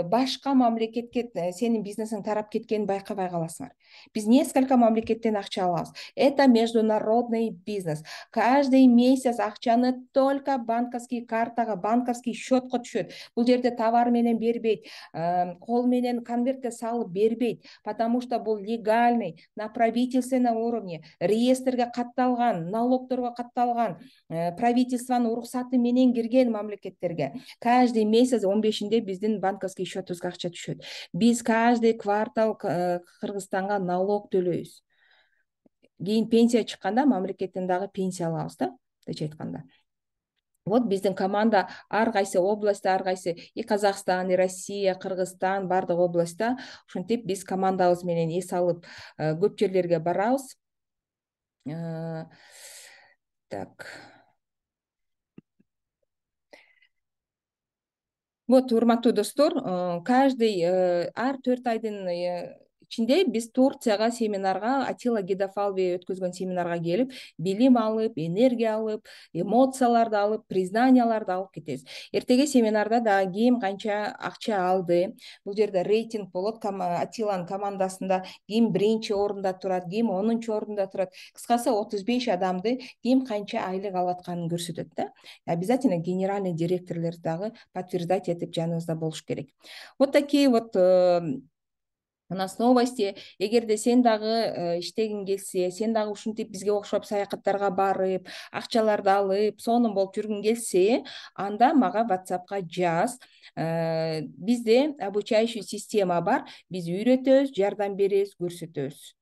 башка мамлекетке сенин бизнесиң тарап кеткенин байкабай каласыңар. Биз несколько мамлекеттен акча алабыз. Это международный бизнес. Каждый месяц акчаны только банковский картага, банковский счетко түшөт. Бул жерде товар менен бербейт. Кол менен конвертке салып бербейт, потому что бул легальный, на правительственном уровне, реестрге катталган, налогторго катталган, правительствонун уруксаты менен кирген мамлекеттерге. Каждый месяц 15-inde биздин банковский счетубузга акча түшөт. Биз каждый квартал Кыргызстанга налог төлөйбүз. Кийин пенсия чыкканда мамлекеттен дагы пенсия алабыз да, тынч айтканда. Вот биздин команда ар кайсы областта, ар кайсы и Казакстан, и Россия, Кыргызстан бардык областта ушинтип биз командабыз менен эс алып көп жерлерге барабыз. Так. Вот, урматтуу достор, каждый ар 4 айдын ичинде биз Турцияга семинарга, Атила Гедафалви өткөзгөн семинарга келип, билим алып, энергия алып, эмоцияларды алып, признанияларды алып кетебиз. Эртеги семинарда да ким канча акча алды, бул жерде рейтинг болот, Атиланын командасында ким 1-орунда турат, ким 10-орунда турат. Кыскасы 35 адамды ким канча айлык алып атканын көрсөтөт да. Обязательно генеральный директорлор дагы подтверждать этип жаныбызда болуш керек. Вот такие вот у нас новости. Эгерде сен дагы иштегиң келсе, сен дагы ушинтип бизге окшоп саякаттарга барып, акчаларды алып, сонун болуп жүргүң келсе, анда мага WhatsAppка жаз. Бизде обучающий система бар. Биз үйрөтөбүз, жардам беребиз, көрсөтөбүз.